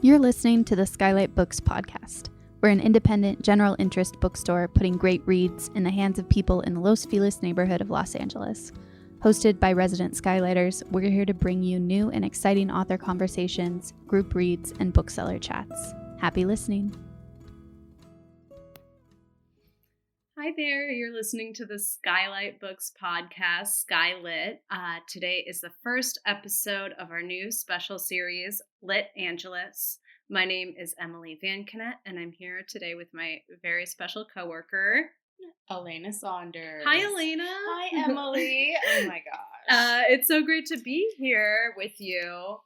You're listening to the Skylight Books podcast. We're an independent, general interest bookstore putting great reads in the hands of people in the Los Feliz neighborhood of Los Angeles. Hosted by resident Skylighters, we're here to bring you new and exciting author conversations, group reads, and bookseller chats. Happy listening. Hi there, you're listening to the Skylight Books podcast, Skylit. Today is the first episode of our new special series, Lit Angelus. My name is Emily VanKoughnett, and I'm here today with my very special coworker, Alena Saunders. Hi, Alena. Hi, Emily. Oh my gosh. It's so great to be here with you.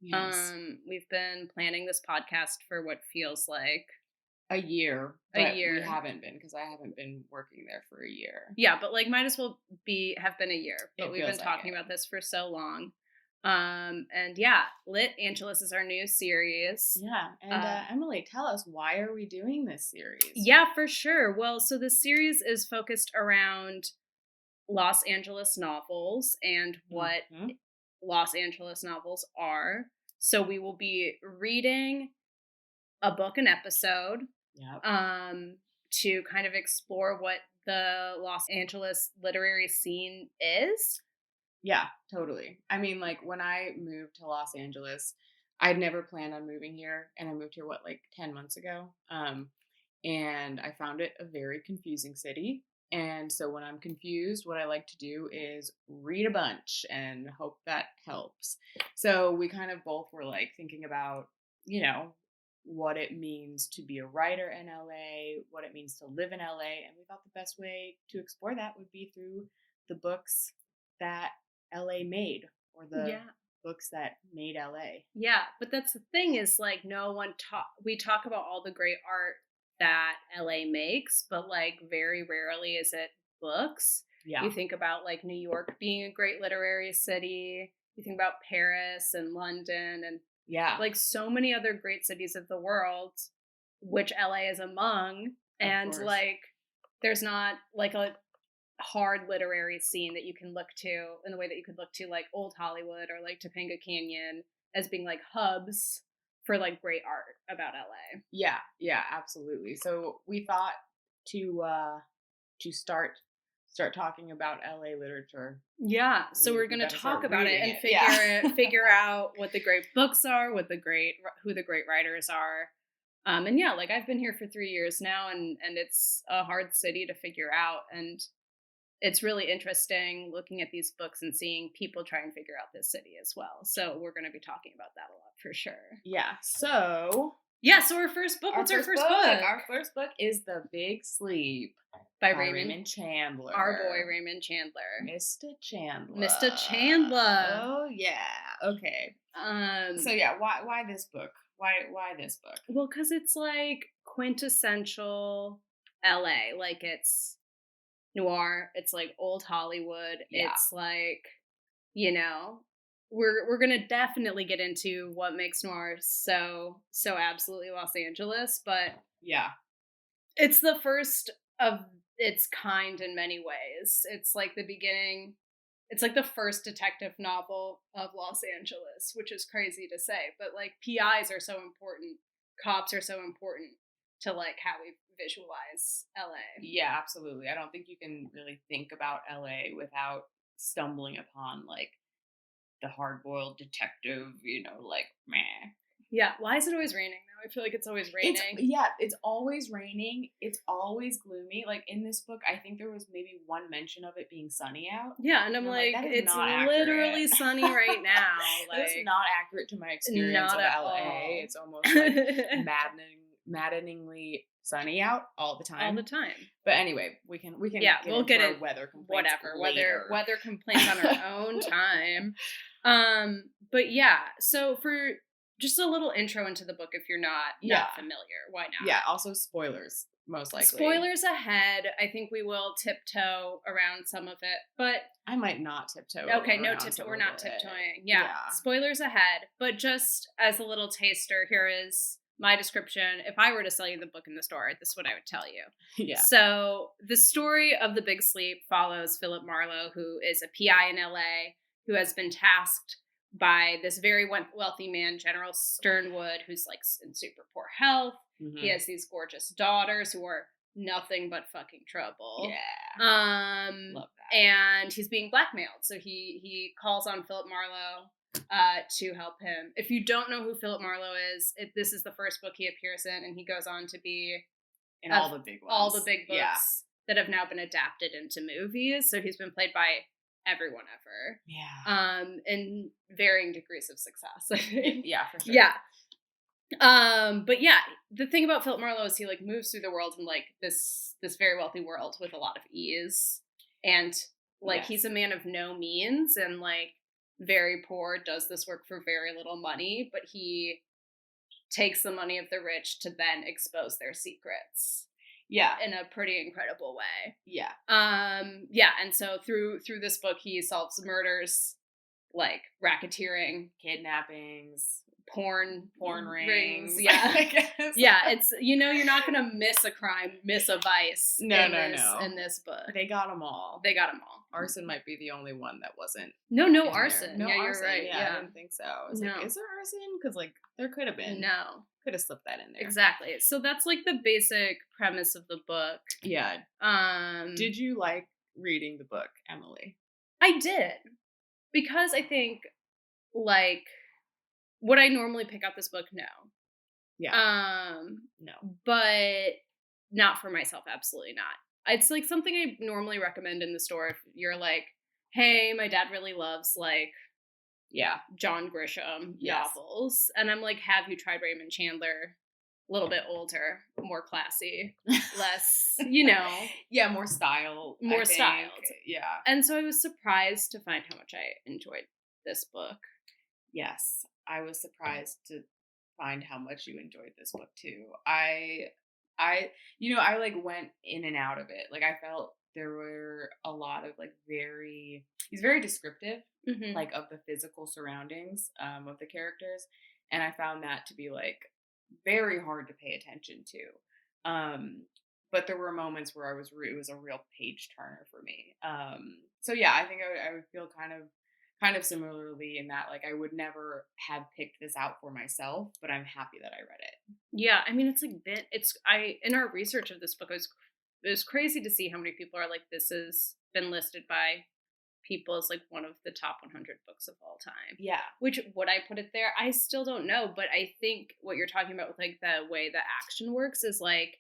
Yes. We've been planning this podcast for what feels like a year. A year. We haven't been, because I haven't been working there for a year. Yeah, but might as well have been a year. But we've been like talking about this for so long. And yeah, Lit Angelus is our new series. Yeah. And Emily, tell us, why are we doing this series? Yeah, for sure. Well, so this series is focused around Los Angeles novels and what Los Angeles novels are. So we will be reading a book an episode. Yep. To kind of explore what the Los Angeles literary scene is. Yeah, totally. I mean, when I moved to Los Angeles, I'd never planned on moving here, and I moved here 10 months ago. And I found it a very confusing city. And so when I'm confused, what I like to do is read a bunch and hope that helps. So we kind of both were thinking about, what it means to be a writer in LA, what it means to live in LA. And we thought the best way to explore that would be through the books that LA made, or the books that made LA. Yeah, but that's the thing is we talk about all the great art that LA makes, but very rarely is it books. Yeah. You think about New York being a great literary city. You think about Paris and London and so many other great cities of the world, which LA is among. And there's not a hard literary scene that you can look to in the way that you could look to Old Hollywood or Topanga Canyon as being hubs for great art about LA. Yeah, absolutely. So we thought to start talking about LA literature. Yeah, so we're going to talk about it and figure out what the great books are, who the great writers are. And yeah, I've been here for 3 years now, and it's a hard city to figure out, and it's really interesting looking at these books and seeing people try and figure out this city as well. So we're going to be talking about that a lot for sure. Yeah. So our first book. What's our first book? Our first book is The Big Sleep by Raymond Chandler. Our boy Raymond Chandler. Mr. Chandler. Mr. Chandler. Oh yeah. Okay. So yeah, why this book? Why this book? Well, because it's quintessential LA. It's noir. It's old Hollywood. Yeah. It's we're gonna definitely get into what makes noir so absolutely Los Angeles, but yeah, it's the first of its kind in many ways. It's the beginning. It's the first detective novel of Los Angeles, which is crazy to say, but PIs are so important. Cops are so important to how we visualize LA. Yeah, absolutely. I don't think you can really think about LA without stumbling upon the hard-boiled detective, meh. Yeah, why is it always raining now? I feel it's always raining. It's always raining. It's always gloomy. In this book, I think there was maybe one mention of it being sunny out. Yeah, and I'm it's literally sunny right now. That's not accurate to my experience of LA. All. It's almost maddeningly sunny out all the time. All the time. But anyway, we can we'll get into weather complaints. Whatever. Weather complaints on our own time. But yeah, so for just a little intro into the book, if you're not familiar, why not? Yeah, also spoilers, most likely. Spoilers ahead. I think we will tiptoe around some of it, but I might not tiptoe. Okay, no tiptoe. We're not tiptoeing. Yeah, spoilers ahead. But just as a little taster, here is my description. If I were to sell you the book in the store, this is what I would tell you. Yeah. So the story of The Big Sleep follows Philip Marlowe, who is a PI in LA, who has been tasked by this very wealthy man, General Sternwood, who's like in super poor health. Mm-hmm. He has these gorgeous daughters who are nothing but fucking trouble. Yeah. Love that. And he's being blackmailed. So he calls on Philip Marlowe to help him. If you don't know who Philip Marlowe is, this is the first book he appears in, and he goes on to be in all the big ones. All the big books that have now been adapted into movies. So he's been played by everyone ever. Yeah. In varying degrees of success, I think. Yeah, for sure. Yeah. But yeah, the thing about Philip Marlowe is he like moves through the world in like this very wealthy world with a lot of ease. And like he's a man of no means and like very poor, does this work for very little money, but he takes the money of the rich to then expose their secrets. Yeah. In a pretty incredible way. Yeah. Yeah, and so through this book he solves murders, like racketeering, kidnappings, porn rings. Yeah. I guess. Yeah, it's you're not gonna miss a crime, miss a vice. No. In this book. They got them all. Arson might be the only one that wasn't. No arson. No, yeah, arson. You're right. Yeah, I didn't think so. I was like, is there arson? Because like there could have been. No. Could have slipped that in there. Exactly. So that's like the basic premise of the book. Yeah. Did you like reading the book, Emily? I did. Because I think like would I normally pick up this book? No. Yeah. No. But not for myself, absolutely not. It's like something I normally recommend in the store if you're like, hey, my dad really loves like John Grisham novels. And I'm like, have you tried Raymond Chandler? A little bit older, more classy, less, Yeah, more styled. More styled. Yeah. And so I was surprised to find how much I enjoyed this book. Yes. I was surprised to find how much you enjoyed this book too. I like went in and out of it. Like I felt there were a lot of like he's very descriptive, like of the physical surroundings of the characters. And I found that to be like very hard to pay attention to. But there were moments where it was a real page turner for me. So yeah, I think I would feel kind of similarly in that like I would never have picked this out for myself, but I'm happy that I read it. Yeah, I mean it's like in our research of this book it was crazy to see how many people are like this has been listed by people as like one of the top 100 books of all time. Yeah. Which would I put it there? I still don't know, but I think what you're talking about with like the way the action works is like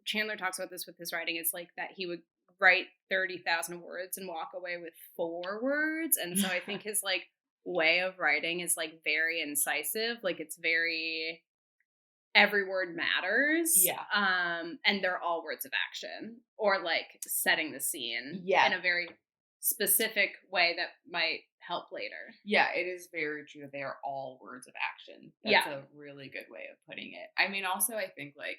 Chandler talks about this with his writing. It's like that he would write 30,000 words and walk away with 4 words. And so I think his like way of writing is like very incisive. Like it's very, every word matters. Yeah. And they're all words of action or like setting the scene in a very specific way that might help later. Yeah, it is very true that they are all words of action. That's a really good way of putting it. I mean, also I think like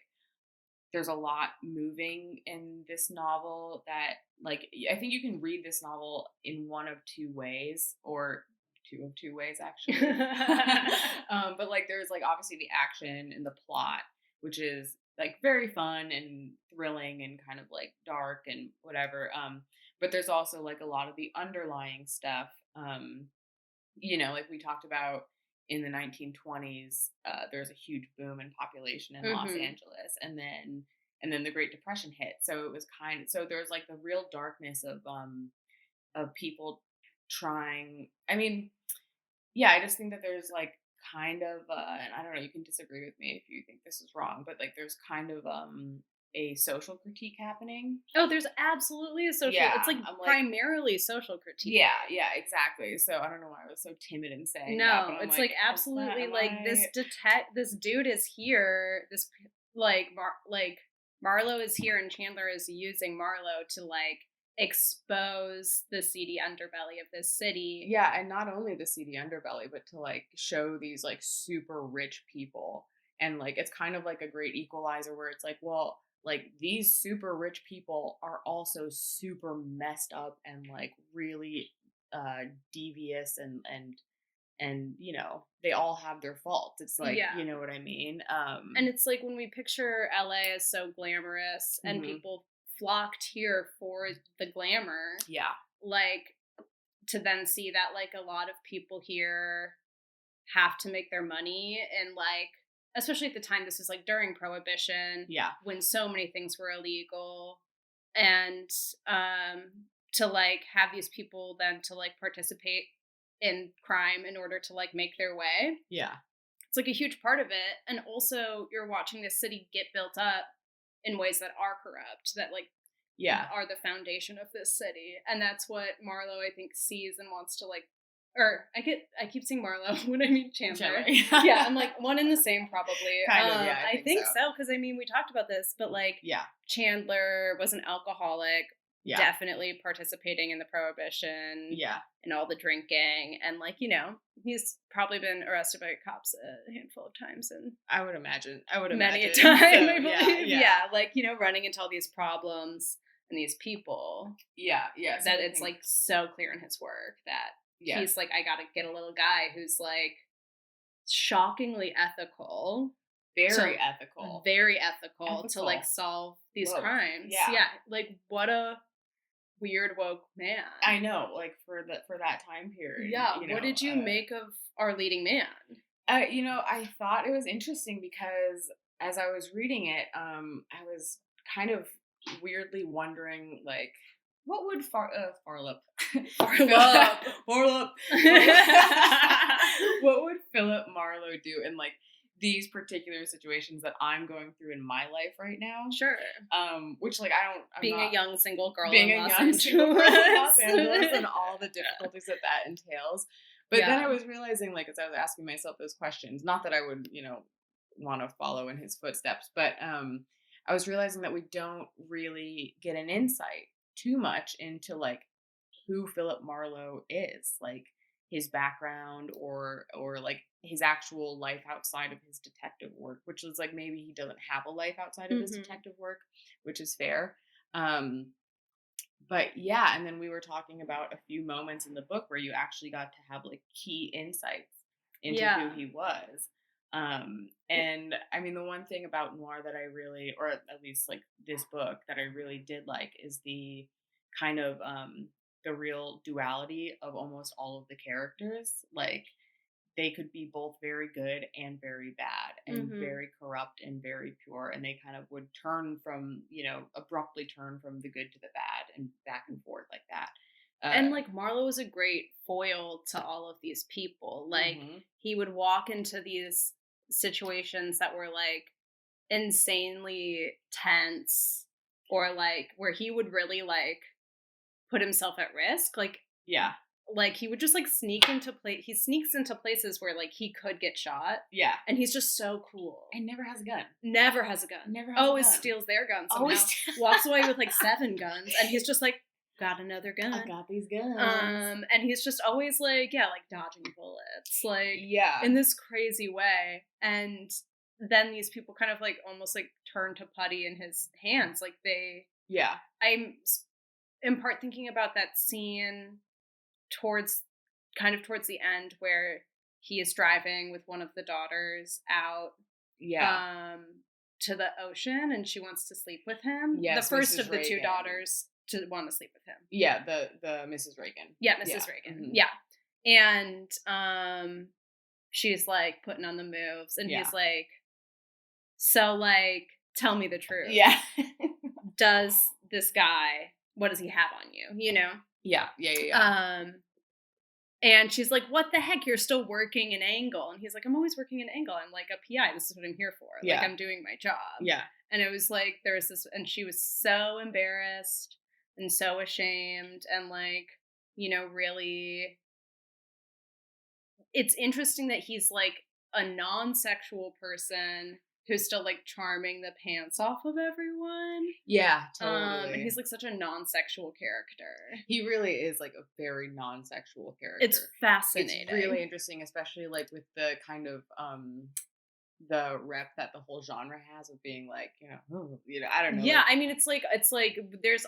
there's a lot moving in this novel that like I think you can read this novel in one of 2 ways or 2 of 2 ways actually. But like there's like obviously the action and the plot, which is like very fun and thrilling and kind of like dark and whatever. But there's also like a lot of the underlying stuff. Like we talked about in the 1920s, there's a huge boom in population in Los Angeles, and then the Great Depression hit. So it was so there's like the real darkness of people trying. I mean, yeah, I just think that there's like kind of, and I don't know, you can disagree with me if you think this is wrong, but like there's kind of a social critique happening. Oh, there's absolutely a social. Yeah, it's like primarily social critique. Yeah, exactly. So I don't know why I was so timid in saying that. No, it's like absolutely like this dude is here. This like Marlowe is here, and Chandler is using Marlowe to like expose the seedy underbelly of this city. Yeah, and not only the seedy underbelly, but to like show these like super rich people. And like it's kind of like a great equalizer where it's like, well, like these super rich people are also super messed up and like really devious and they all have their faults. It's like, you know what I mean? And it's like when we picture LA as so glamorous and people flocked here for the glamour. Yeah. Like to then see that like a lot of people here have to make their money, and like, especially at the time, this was like during Prohibition, when so many things were illegal, and to like have these people then to like participate in crime in order to like make their way. Yeah. It's like a huge part of it. And also you're watching this city get built up in ways that are corrupt, that like are the foundation of this city. And that's what Marlowe, I think, sees and wants to like, or I keep saying Marlowe when I mean Chandler. Yeah, I'm like one and the same probably. Kind of, yeah, I think so, because I mean we talked about this, but like Chandler was an alcoholic, definitely participating in the Prohibition, and all the drinking, and like, you know, he's probably been arrested by cops a handful of times, and I would imagine many a time, so, I believe. Yeah, like, you know, running into all these problems and these people. So that it's like so clear in his work that he's like, I gotta get a little guy who's like shockingly ethical. Very ethical to like solve these crimes. Yeah. Like, what a weird woke man. I know, like for that time period. Yeah. You know, what did you make of Our Leading Man? You know, I thought it was interesting because as I was reading it, I was kind of weirdly wondering, like, what would Farlop what would Philip Marlowe do in like these particular situations that I'm going through in my life right now? Sure. Which like I'm a young single girl in Los Angeles. Los Angeles and all the difficulties that entails. But then I was realizing, like, as I was asking myself those questions, not that I would, you know, want to follow in his footsteps, but I was realizing that we don't really get an insight too much into like who Philip Marlowe is, like his background or like his actual life outside of his detective work, which is like maybe he doesn't have a life outside of his detective work, which is fair. But yeah, and then we were talking about a few moments in the book where you actually got to have like key insights into who he was. And I mean, the one thing about noir that I really, or at least like this book that I really did like, is the kind of the real duality of almost all of the characters. Like, they could be both very good and very bad and very corrupt and very pure, and they kind of would turn from, you know, abruptly turn from the good to the bad and back and forth like that. And like Marlowe was a great foil to all of these people. Like he would walk into these situations that were like insanely tense, or like where he would really like put himself at risk. Like, like he would just like he sneaks into places where like he could get shot. Yeah. And he's just so cool. And never has a gun. Always steals their guns somehow. Always walks away with like 7 guns, and he's just like, got another gun. I got these guns. And he's just always like, like dodging bullets, like in this crazy way. And then these people kind of like almost like turn to putty in his hands. Like I'm in part thinking about that scene towards the end where he is driving with one of the daughters out to the ocean, and she wants to sleep with him. Yes, the first Mrs. of the Reagan. 2 daughters to want to sleep with him. Yeah, the Mrs. Reagan. Yeah, Mrs. Reagan. Yeah. And she's like putting on the moves, and he's like, so like, tell me the truth. Yeah. Does this guy, what does he have on you? You know? Yeah. And she's like, what the heck? You're still working an angle. And he's like, I'm always working an angle. I'm like a PI. This is what I'm here for. Like, I'm doing my job. Yeah. And it was like, there was this, and she was so embarrassed and so ashamed, and like, you know, really, it's interesting that he's like a non-sexual person who's still like charming the pants off of everyone. Yeah, totally. And he's like such a non-sexual character. He really is like a very non-sexual character. It's fascinating. It's really interesting, especially like with the kind of the rep that the whole genre has of being like, you know, I don't know. Yeah, like, I mean, it's like there's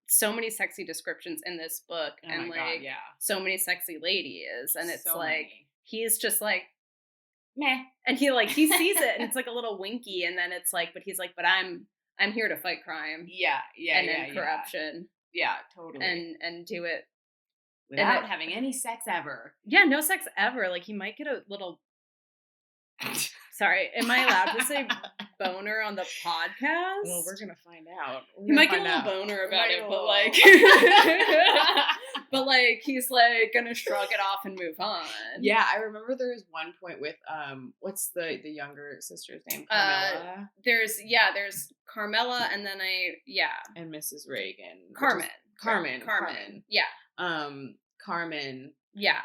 so many sexy descriptions in this book, and like God, so many sexy ladies, and it's so like many. He's just like, meh, and he sees it, and it's like a little winky, and then it's like, but he's like, but I'm here to fight crime, and then corruption, totally, and do it without having any sex ever. Yeah, no sex ever. Like, he might get a little... Sorry, am I allowed to say boner on the podcast? Well, we're gonna find out. He might get a little boner about it, but like, but like, he's like gonna shrug it off and move on. Yeah, I remember there was one point with what's the younger sister's name? Carmela. There's Carmela, and then and Mrs. Reagan. Carmen. Yeah. Carmen. Yeah.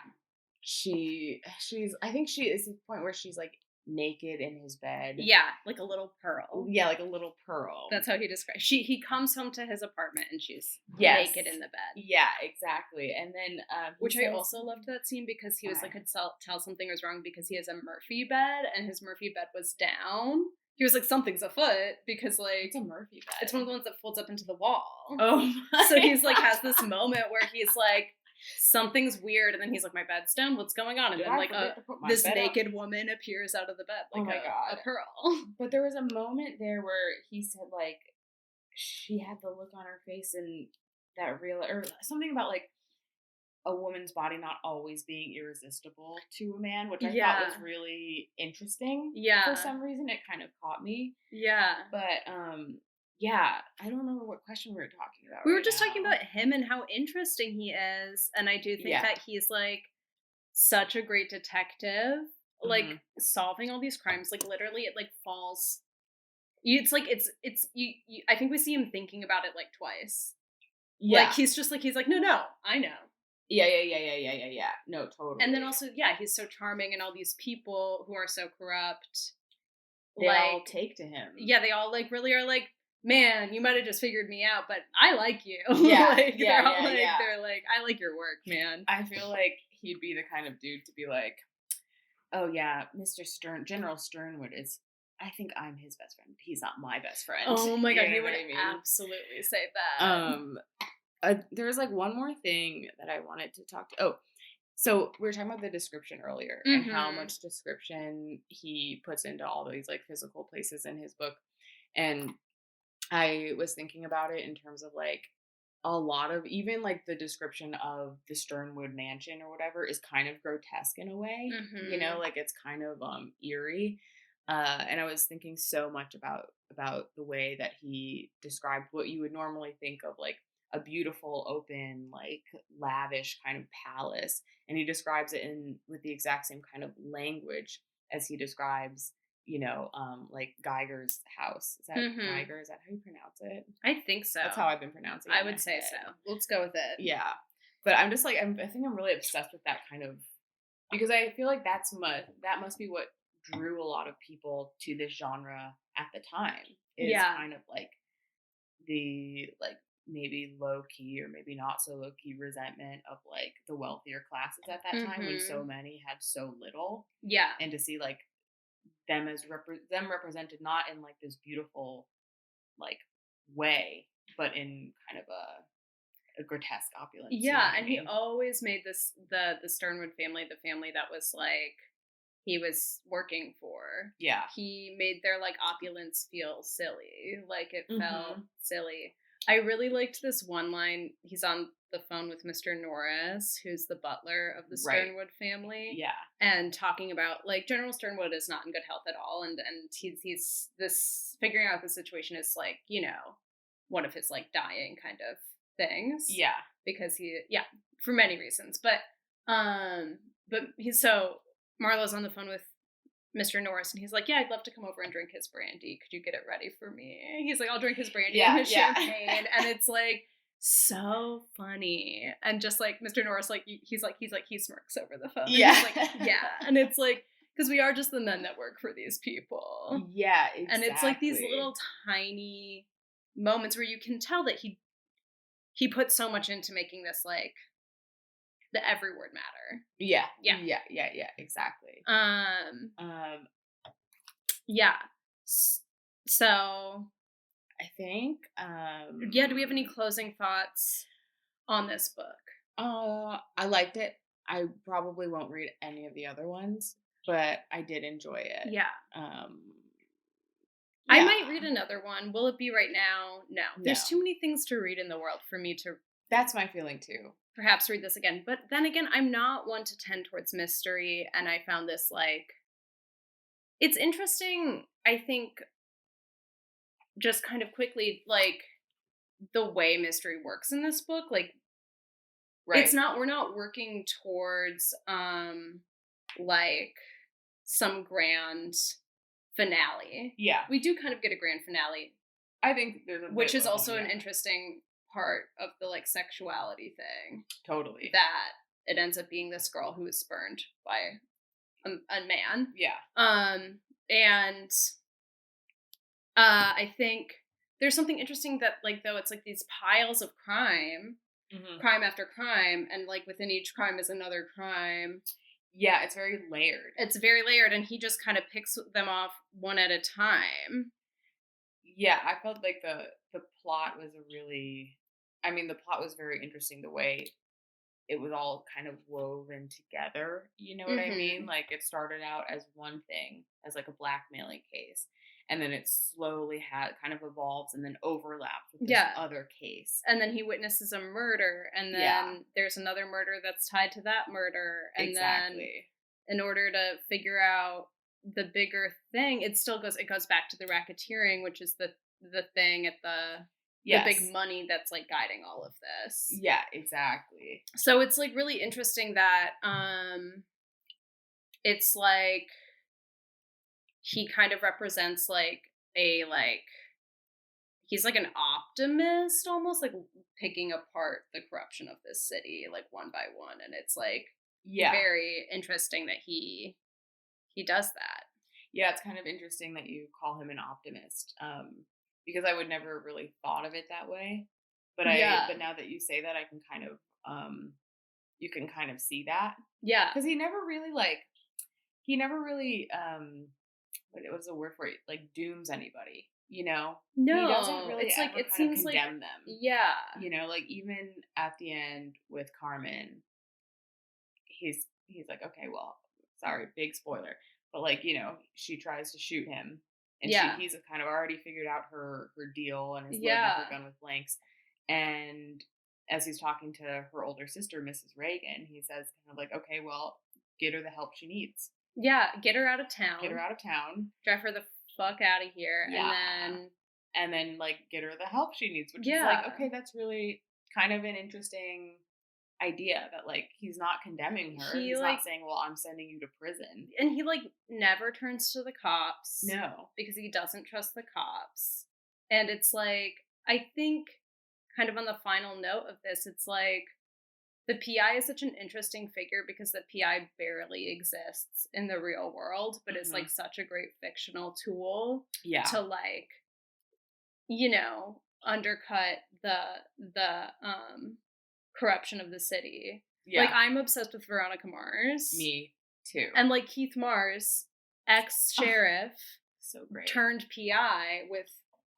She's I think she is the point where she's like naked in his bed. Yeah, like a little pearl. Yeah, like a little pearl. That's how he describes. He comes home to his apartment and she's naked in the bed. Yeah, exactly. And then which I also loved that scene because he was like, could tell something was wrong because he has a Murphy bed and his Murphy bed was down. He was like, something's afoot because like it's a Murphy bed. It's one of the ones that folds up into the wall. Oh, so he's like has this moment where he's like, something's weird, and then he's like, my bed's down, what's going on? And then like this naked woman appears out of the bed like a pearl. But there was a moment there where he said like she had the look on her face and that real or something about like a woman's body not always being irresistible to a man, which I thought was really interesting. Yeah, for some reason it kind of caught me. Yeah, but yeah, I don't remember what question we were talking about. We were just talking about him and how interesting he is. And I do think that he's like such a great detective, like solving all these crimes. Like literally it like falls. It's like, I think we see him thinking about it like twice. Yeah. Like he's like, no, I know. Yeah. No, totally. And then also, he's so charming and all these people who are so corrupt. They all take to him. Yeah, they all like really are like, man, you might have just figured me out, but I like you. Yeah, They're like, I like your work, man. I feel like he'd be the kind of dude to be like, oh yeah, Mr. General Sternwood is, I think I'm his best friend. He's not my best friend. Oh my God, he would absolutely say that. There was like one more thing that I wanted to talk to. Oh, so we were talking about the description earlier and how much description he puts into all these like physical places in his book. And I was thinking about it in terms of like a lot of even like the description of the Sternwood mansion or whatever is kind of grotesque in a way, you know, like it's kind of eerie. And I was thinking so much about the way that he described what you would normally think of like a beautiful, open, like lavish kind of palace. And he describes it with the exact same kind of language as he describes, you know, like Geiger's house. Is that Geiger? Is that how you pronounce it? I think so. That's how I've been pronouncing it. I would say so. Let's go with it. Yeah. But I'm just like, I think I'm really obsessed with that kind of, because I feel like that must be what drew a lot of people to this genre at the time. Is kind of like the, like, maybe low key or maybe not so low key resentment of like the wealthier classes at that time when so many had so little. Yeah. And to see like them as them represented not in like this beautiful like way, but in kind of a grotesque opulence. Yeah, and he always made this the Sternwood family the family that was like he was working for. Yeah. He made their like opulence feel silly. Like it felt silly. I really liked this one line. He's on the phone with Mr. Norris, who's the butler of the Sternwood family. Yeah. And talking about, like, General Sternwood is not in good health at all. And he's this, figuring out the situation is, like, you know, one of his, like, dying kind of things. Yeah. Because for many reasons. But Marlowe's on the phone with Mr. Norris, and he's like, yeah, I'd love to come over and drink his brandy. Could you get it ready for me? He's like, I'll drink his brandy and his champagne. And it's like so funny. And just like Mr. Norris, like he smirks over the phone. Yeah. And he's like, yeah. And it's like, because we are just the men that work for these people. Yeah, exactly. And it's like these little tiny moments where you can tell that he put so much into making this like the every word matter. Yeah, exactly. Yeah. So I think do we have any closing thoughts on this book? I liked it. I probably won't read any of the other ones, but I did enjoy it. Yeah. I might read another one. Will it be right now? No. There's too many things to read in the world for me to. That's my feeling too. perhaps read this again. But then again, I'm not one to tend towards mystery, and I found this, like, it's interesting, I think, just kind of quickly, like, the way mystery works in this book. Like, Right. we're not working towards, like, some grand finale. Yeah. We do kind of get a grand finale. I think there's a which is also an interesting part of the, like, sexuality thing. Totally. That it ends up being this girl who is spurned by a man. Yeah. And I think there's something interesting that, like, though it's like these piles of crime, crime after crime, and, like, within each crime is another crime. Yeah, it's very layered. It's very layered, and he just kind of picks them off one at a time. Yeah, I felt like the plot was the plot was very interesting, the way it was all kind of woven together, you know what I mean? Like, it started out as one thing, as like a blackmailing case, and then it slowly kind of evolves and then overlaps with this other case. And then he witnesses a murder, and then there's another murder that's tied to that murder, and then in order to figure out the bigger thing, it goes back to the racketeering, which is the thing at the big money that's, like, guiding all of this. Yeah, exactly. So it's, like, really interesting that it's like he kind of represents, like, he's like an optimist, almost, like, picking apart the corruption of this city, like, one by one, and it's, like, very interesting that he does that. Yeah, it's kind of interesting that you call him an optimist, because I would never really thought of it that way. But but now that you say that, I can kind of you can kind of see that. Yeah, because he never really what was the word for it? Like, dooms anybody. You know, no, he doesn't really. It's like it kind seems of like condemn them. Yeah, you know, like, even at the end with Carmen, he's like, okay, well, sorry, big spoiler. But, like, you know, she tries to shoot him, and he's kind of already figured out her deal and is loading her gun with blanks. And as he's talking to her older sister, Mrs. Reagan, he says kind of like, okay, well, get her the help she needs. Yeah, get her out of town. Drive her the fuck out of here. Yeah. And then, like, get her the help she needs, which is like, okay, that's really kind of an interesting idea, that, like, he's not condemning her. He's not saying, well, I'm sending you to prison. And he, like, never turns to the cops. No. Because he doesn't trust the cops. And it's like, I think, kind of on the final note of this, it's like, the PI is such an interesting figure because the PI barely exists in the real world, but is, like, such a great fictional tool to, like, you know, undercut the corruption of the city. Yeah. Like, I'm obsessed with Veronica Mars. Me too. And, like, Keith Mars, ex-sheriff, so great, turned PI with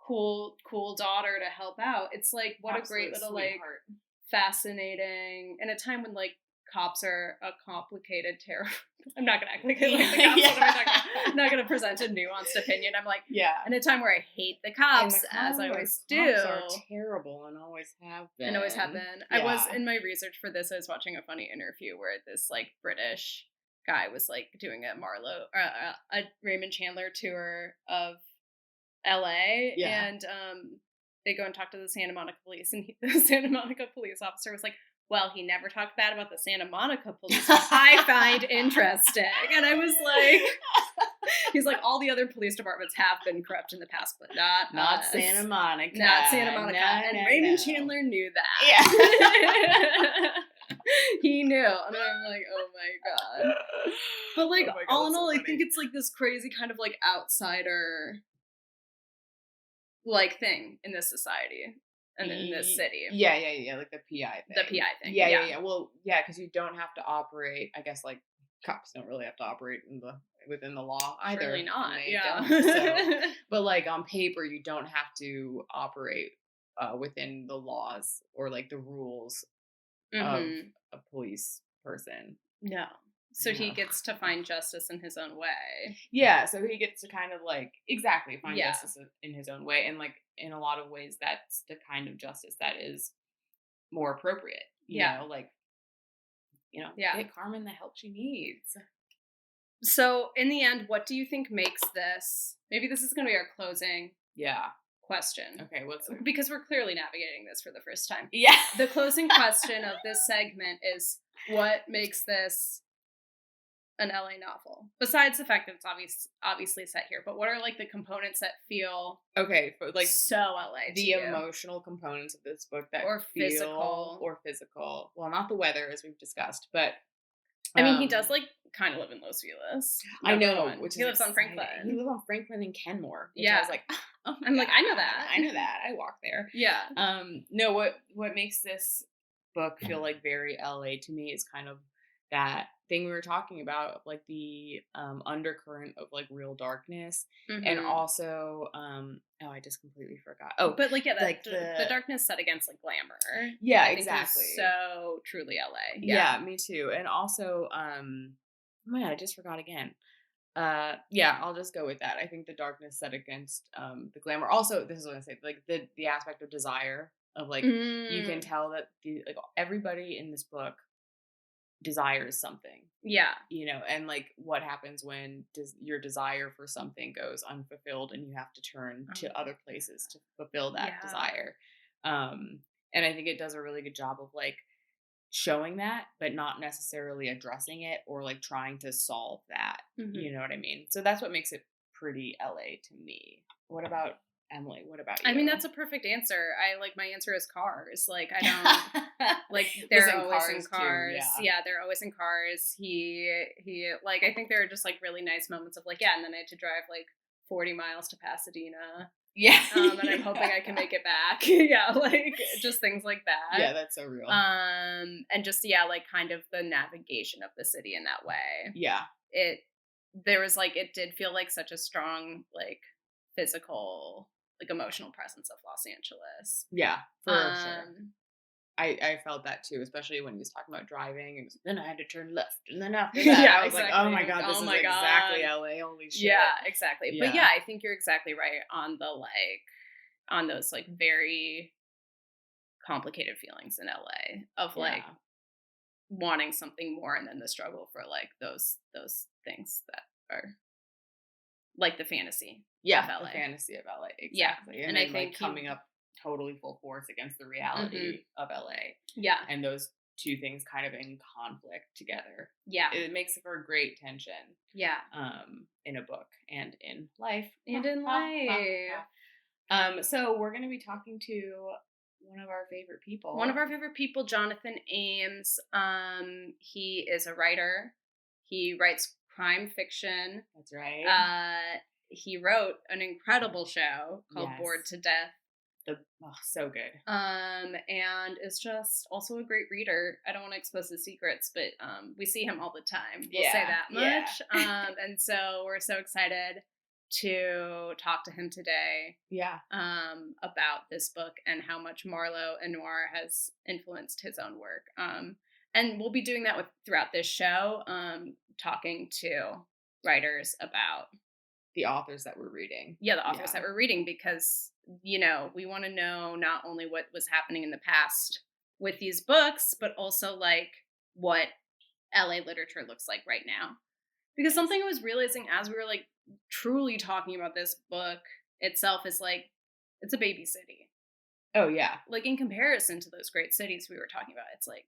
cool daughter to help out. It's like, what a great little sweetheart. Like, fascinating, in a time when, like, cops are a complicated, terrible. I'm not gonna act like I like the cops. What am I talking about? I'm not gonna present a nuanced opinion. I'm like, in a time where I hate the cops, as I always do. Cops are terrible and always have been. I was, in my research for this, I was watching a funny interview where this, like, British guy was, like, doing a Raymond Chandler tour of LA, and they go and talk to the Santa Monica police, and the Santa Monica police officer was like, well, he never talked bad about the Santa Monica police, which I find interesting. And I was like, he's like, all the other police departments have been corrupt in the past, but not Santa Monica. Not Santa Monica. And Raymond Chandler knew that. Yeah. He knew. And I'm like, oh my God. But, like, all in all, I think it's, like, this crazy kind of, like, outsider, like, thing in this society. And in this city. Yeah, like the PI thing. The PI thing. Yeah. Well, yeah, because you don't have to operate, I guess, like, cops don't really have to operate within the law either. Really not, But, like, on paper, you don't have to operate within the laws or, like, the rules of a police person. No. So he gets to find justice in his own way. Yeah, so he gets to kind of, like, find justice in his own way. And, like, in a lot of ways, that's the kind of justice that is more appropriate. you know, like, you know, get Carmen the help she needs. So in the end, what do you think makes this, maybe this is going to be our closing question. Okay, because we're clearly navigating this for the first time. Yeah. The closing question of this segment is, what makes this an LA novel? Besides the fact that it's obviously set here, but what are like the components that feel so LA the emotional components of this book that physical. Well, not the weather as we've discussed, but I mean, he does like kind of live in Los Feliz. I know, he lives on Franklin. He lives on Franklin and Kenmore. Which I was like, oh I'm God. Like, I know that. I walk there. Yeah. No, what makes this book feel like very LA to me is kind of that thing we were talking about, of like the undercurrent of like real darkness, and also I just completely forgot. Oh, but like the darkness set against like glamour. Yeah, I exactly. Think so truly LA. Yeah, me too. And also, oh my God, I just forgot again. I'll just go with that. I think the darkness set against the glamour. Also, this is what I say, like the aspect of desire, of like you can tell that like everybody in this book desires something. Yeah. You know, and like what happens when your desire for something goes unfulfilled and you have to turn to other places to fulfill that desire. And I think it does a really good job of like showing that, but not necessarily addressing it or like trying to solve that. You know what I mean? So that's what makes it pretty LA to me. What about Emily? What about you? I mean, that's a perfect answer. My answer is cars. Like, I don't like, they're always in cars. Yeah, they're always in cars. He like, I think there are just like really nice moments of like, and then I had to drive like 40 miles to Pasadena. Yeah. And I'm hoping I can make it back. Yeah, like just things like that. Yeah, that's so real. And just like kind of the navigation of the city in that way. Yeah. It did feel like such a strong like physical like emotional presence of Los Angeles. Yeah, for sure. I felt that too, especially when he was talking about driving, and then I had to turn left, and then after that, I was like, "Oh my God, this is exactly LA." Holy shit! Yeah, exactly. Yeah. But yeah, I think you're exactly right on those like very complicated feelings in LA of like wanting something more, and then the struggle for like those things that are like the fantasy. Yeah, of LA. The fantasy of LA. Exactly. Yeah, and then, I think coming up totally full force against the reality of LA. Yeah. And those two things kind of in conflict together. Yeah. It makes for great tension. Yeah. In a book and in life. So we're going to be talking to one of our favorite people. Jonathan Ames. He is a writer. He writes crime fiction. That's right. He wrote an incredible show called Bored to Death. So good. And is just also a great reader. I don't want to expose his secrets, but we see him all the time. We'll say that much. And so we're so excited to talk to him today. Yeah. About this book and how much Marlowe and noir has influenced his own work. And we'll be doing that throughout this show, talking to writers about the authors that we're reading. Yeah, the authors that we're reading, because, you know, we want to know not only what was happening in the past with these books, but also like what LA literature looks like right now. Because something I was realizing as we were like truly talking about this book itself is like, it's a baby city. Oh yeah. Like in comparison to those great cities we were talking about, it's like,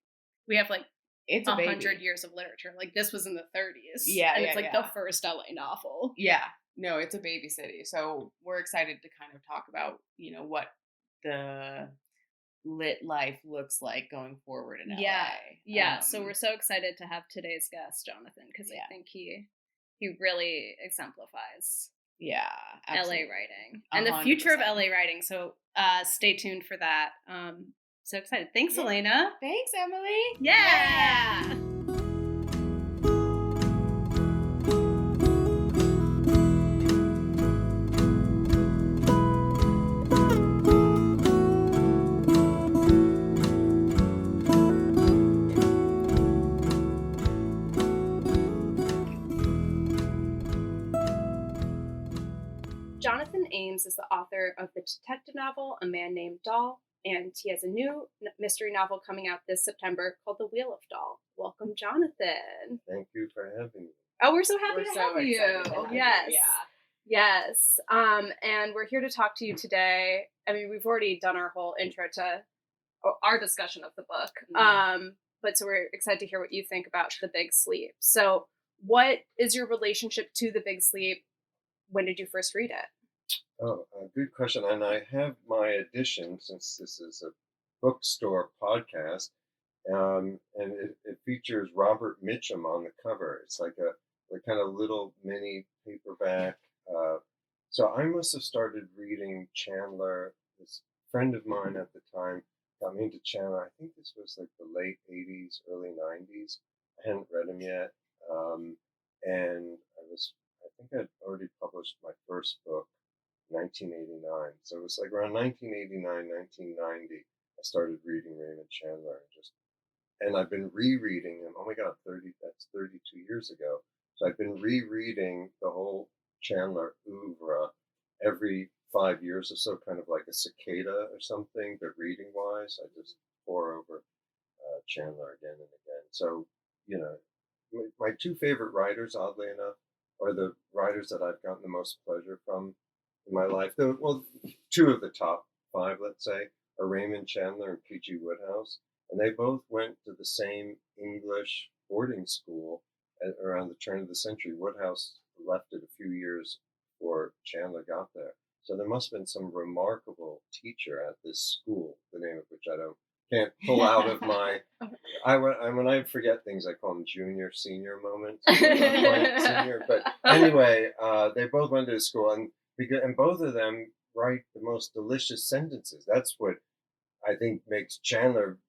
we have like it's 100 years of literature. Like this was in the 30s. Yeah. And it's like the first LA novel. Yeah. No, it's a baby city. So we're excited to kind of talk about, you know, what the lit life looks like going forward in LA. Yeah. So we're so excited to have today's guest, Jonathan, because I think he really exemplifies absolutely. LA writing and 100%. The future of LA writing. So stay tuned for that. So excited. Thanks, Alena. Thanks, Emily. Yeah. Jonathan Ames is the author of the detective novel A Man Named Doll, and he has a new mystery novel coming out this September called The Wheel of Doll. Welcome, Jonathan. Thank you for having me. Oh, we're so happy to have you. Yes. Yes. And we're here to talk to you today. I mean, we've already done our whole intro to our discussion of the book. But so we're excited to hear what you think about The Big Sleep. So what is your relationship to The Big Sleep? When did you first read it? Oh, good question. And I have my edition, since this is a bookstore podcast, and it features Robert Mitchum on the cover. It's like a kind of little mini paperback. So I must have started reading Chandler. This friend of mine at the time got me into Chandler. I think this was like the late 80s, early 90s. I hadn't read him yet. And I think I'd already published my first book, 1989. So it was like around 1989, 1990, I started reading Raymond Chandler. And I've been rereading him. Oh my God, that's 32 years ago. So I've been rereading the whole Chandler oeuvre every 5 years or so, kind of like a cicada or something, but reading wise, I just pour over Chandler again and again. So, my two favorite writers, oddly enough, are the writers that I've gotten the most pleasure from in my life. Well, two of the top five, let's say, are Raymond Chandler and P.G. Wodehouse. And they both went to the same English boarding school around the turn of the century. Wodehouse left it a few years before Chandler got there. So there must have been some remarkable teacher at this school, the name of which I can't pull out of my. When I forget things, I call them junior, senior moments. Not quite senior, but anyway, they both went to school, and both of them write the most delicious sentences. That's what I think makes Chandler,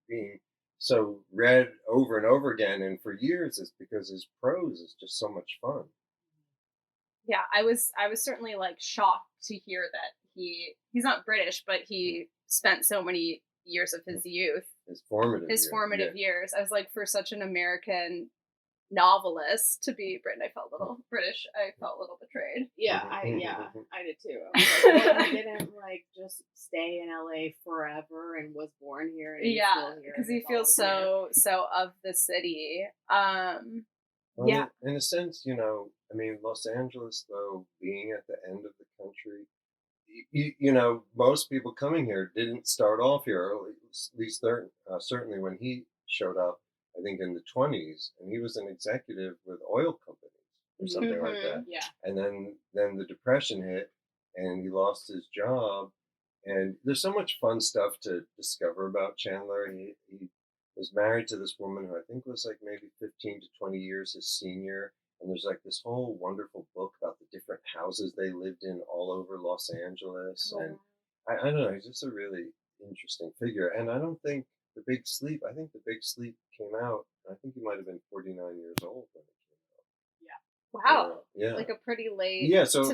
being so read over and over again, and for years, is because his prose is just so much fun. Yeah, I was certainly like shocked to hear that he's not British, but he spent so many years of his youth, his formative years. I was like, for such an American novelist to be Britain, I felt a little British. I felt a little betrayed. I did too. I was like, he didn't like just stay in LA forever and was born here. And because he feels so of the city. Well, in a sense, Los Angeles, though, being at the end of the country, most people coming here didn't start off here, or at least certainly when he showed up, I think in the 20s, and he was an executive with oil companies or something like that. Yeah. And then the Depression hit, and he lost his job. And there's so much fun stuff to discover about Chandler. He was married to this woman who I think was like maybe 15 to 20 years his senior. And there's like this whole wonderful book about the different houses they lived in all over Los Angeles. Oh. And I don't know, he's just a really interesting figure. And I don't think The Big Sleep came out, I think he might have been 49 years old when it came out. Wow. Yeah. Like a pretty late. Yeah, so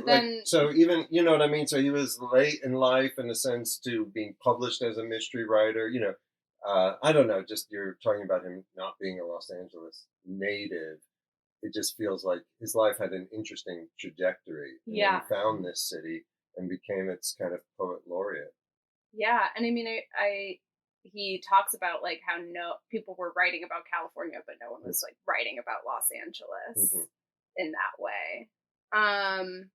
even, you know what I mean? So he was late in life in a sense to being published as a mystery writer, I don't know, just you're talking about him not being a Los Angeles native. It just feels like his life had an interesting trajectory. He found this city and became its kind of poet laureate. Yeah, and I mean, he talks about like how people were writing about California, but no one was like writing about Los Angeles in that way.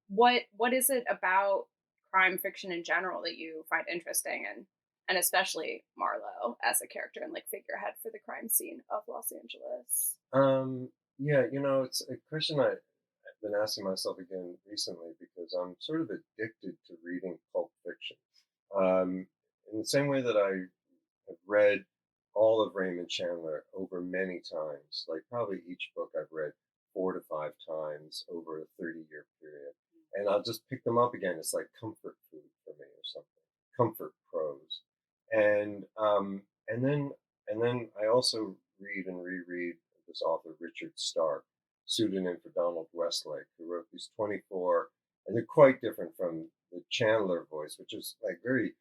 What is it about crime fiction in general that you find interesting, and especially Marlowe as a character and like figurehead for the crime scene of Los Angeles? It's a question I've been asking myself again recently because I'm sort of addicted to reading pulp fiction. In the same way that I have read all of Raymond Chandler over many times, like probably each book I've read 4 to 5 times over a 30-year period. And I'll just pick them up again. It's like comfort food for me or something, comfort prose. And then I also read and reread this author, Richard Stark, pseudonym for Donald Westlake, who wrote these 24, and they're quite different from the Chandler voice, which is like very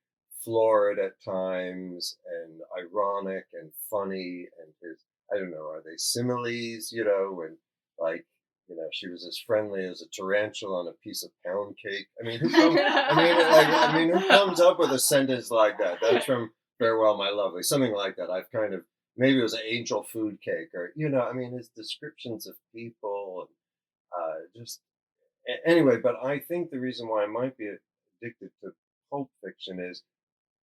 florid at times and ironic and funny, and his, I don't know, are they similes, and like she was as friendly as a tarantula on a piece of pound cake. I mean, who comes up with a sentence like that? That's from Farewell, My Lovely, something like that. I've kind of, maybe it was an angel food cake, or his descriptions of people, and anyway. But I think the reason why I might be addicted to pulp fiction is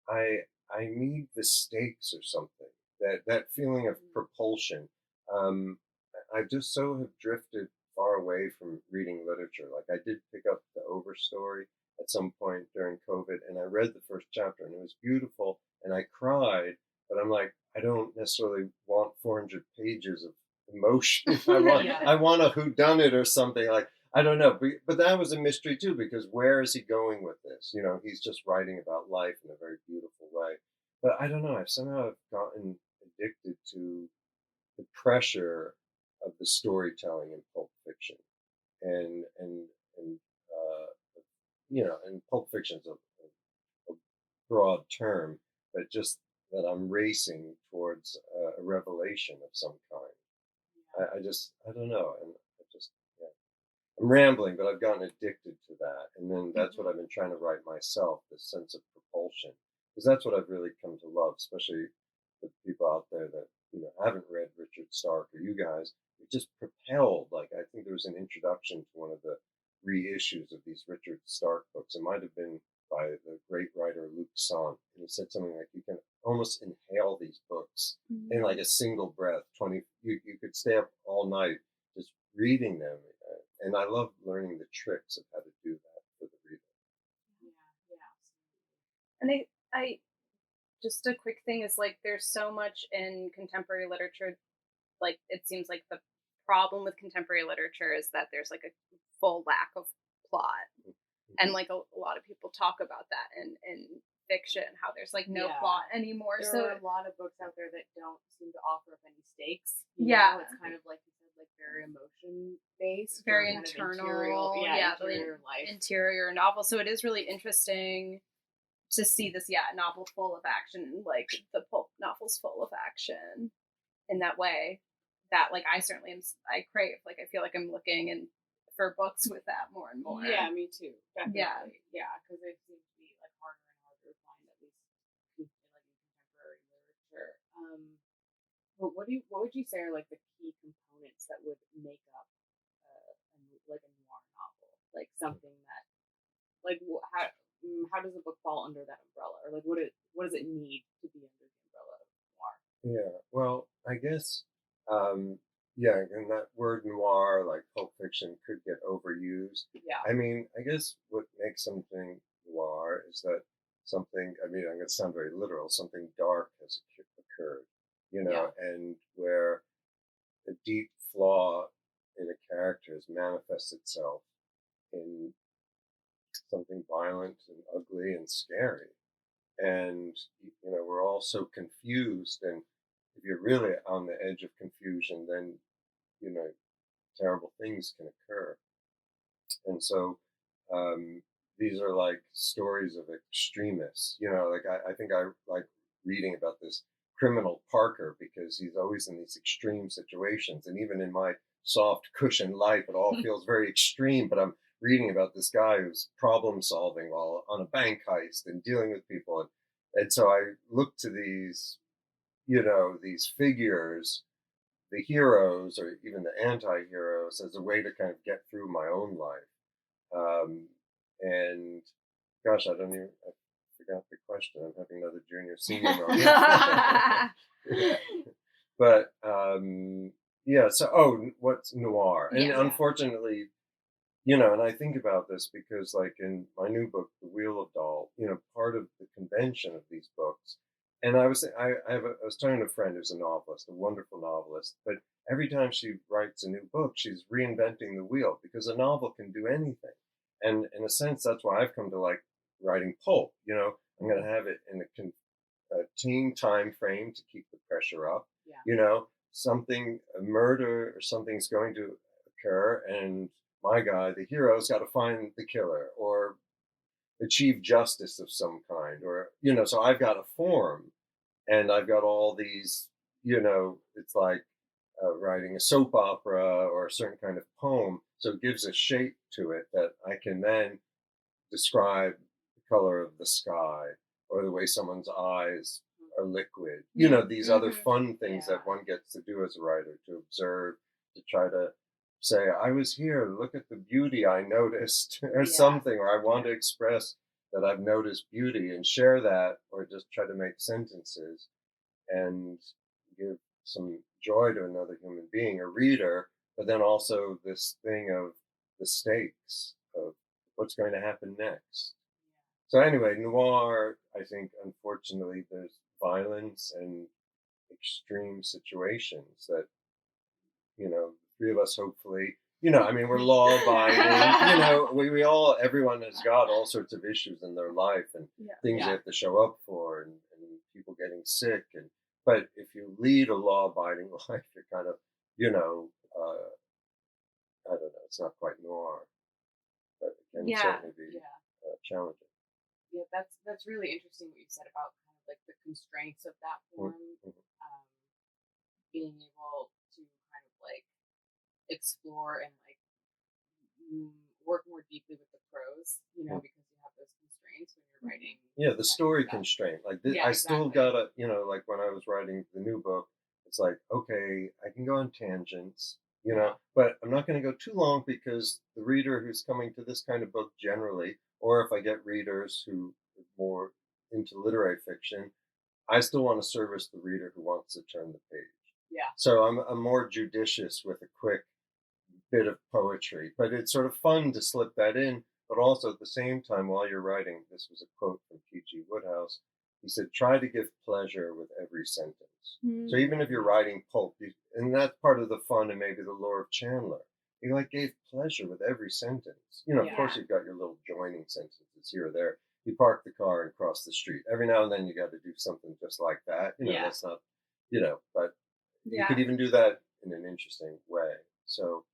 I need the stakes or something, that feeling of propulsion. I just so have drifted far away from reading literature. Like, I did pick up the Overstory at some point during COVID, and I read the first chapter, and it was beautiful, and I cried. But I'm like, I don't necessarily want 400 pages of emotion. I want a whodunit or something. Like, I don't know, but that was a mystery too, because where is he going with this? He's just writing about life in a very beautiful way. But I don't know, I've somehow gotten addicted to the pressure of the storytelling in pulp fiction, and pulp fiction is a broad term, but just that I'm racing towards a revelation of some kind. I don't know, and I'm rambling, but I've gotten addicted to that, and then that's what I've been trying to write myself, this sense of propulsion, because that's what I've really come to love, especially the people out there that haven't read Richard Stark or you guys. It just propelled. Like, I think there was an introduction to one of the reissues of these Richard Stark books. It might have been by the great writer Luc Sante, and he said something like, you can almost inhale these books in like a single breath. You could stay up all night just reading them. And I love learning the tricks of how to do that for the reader. And I just a quick thing is, like, there's so much in contemporary literature. Like, it seems like the problem with contemporary literature is that there's like a full lack of plot. And like a lot of people talk about that in fiction, how there's like no plot anymore. There are a lot of books out there that don't seem to offer up any stakes. It's kind of like you said, like very emotion based, very internal. Interior life, interior novel. So it is really interesting to see this novel full of action, like the pulp novel's full of action in that way. That, like, I certainly am. I crave. Like, I feel like I'm looking for books with that more and more. Yeah, me too. Definitely. Yeah, because it seems to be like harder and harder to find, at least in contemporary literature. But what would you say are like the key components that would make up like a noir novel? Like something that, like, how does a book fall under that umbrella, or like what does it need to be under the umbrella of noir? Yeah, well, I guess. And that word noir, like pulp fiction, could get overused. Yeah. I mean, I guess what makes something noir is that something, I'm going to sound very literal, something dark has occurred, and where a deep flaw in a character has manifests itself in something violent and ugly and scary. And, we're all so confused, and if you're really on the edge of confusion, then terrible things can occur. And so these are like stories of extremists. Like I think I like reading about this criminal Parker, because he's always in these extreme situations, and even in my soft cushion life, it all feels very extreme. But I'm reading about this guy who's problem solving while on a bank heist and dealing with people, and so I look to these these figures, the heroes or even the anti-heroes, as a way to kind of get through my own life. And gosh, I forgot the question. I'm having another junior senior moment. But so what's noir? And unfortunately, and I think about this because, like, in my new book, The Wheel of Doll, part of the convention of these books. And I was talking to a friend who's a novelist, a wonderful novelist, but every time she writes a new book, she's reinventing the wheel, because a novel can do anything. And in a sense, that's why I've come to like writing pulp. I'm going to have it in a teen time frame to keep the pressure up. A murder or something's going to occur, and my guy, the hero's got to find the killer or achieve justice of some kind, or so I've got a form, and I've got all these, it's like writing a soap opera or a certain kind of poem. So it gives a shape to it that I can then describe the color of the sky or the way someone's eyes are liquid. You know, these other fun things that one gets to do as a writer, to observe, to try to say, I was here, look at the beauty I noticed, or something, or I want to express that I've noticed beauty and share that, or just try to make sentences and give some joy to another human being, a reader, but then also this thing of the stakes of what's going to happen next. So anyway, noir, I think, unfortunately, there's violence and extreme situations that, you know, three of us hopefully, you know, I mean, we're law-abiding, you know, we all, everyone has got all sorts of issues in their life and things they have to show up for and people getting sick. But if you lead a law-abiding life, you're kind of, you know, I don't know, it's not quite noir, but it can certainly be challenging. Yeah, that's really interesting what you said about kind of like the constraints of that form, being able to kind of like explore and like work more deeply with the prose, you know, because you have those constraints when you're writing. Yeah, the story constraint. Like this, I still gotta, you know, like when I was writing the new book, it's like, okay, I can go on tangents, you know, but I'm not going to go too long because the reader who's coming to this kind of book generally, or if I get readers who are more into literary fiction, I still want to service the reader who wants to turn the page. Yeah. So I'm more judicious with a quick bit of poetry, but it's sort of fun to slip that in. But also at the same time, while you're writing, this was a quote from P.G. Wodehouse. He said, "Try to give pleasure with every sentence." So even if you're writing pulp, and that's part of the fun and maybe the lore of Chandler, he like gave pleasure with every sentence. You know, of course, you've got your little joining sentences here or there. You park the car and cross the street. Every now and then you got to do something just like that. You know, that's not, you know, but you could even do that in an interesting way. So,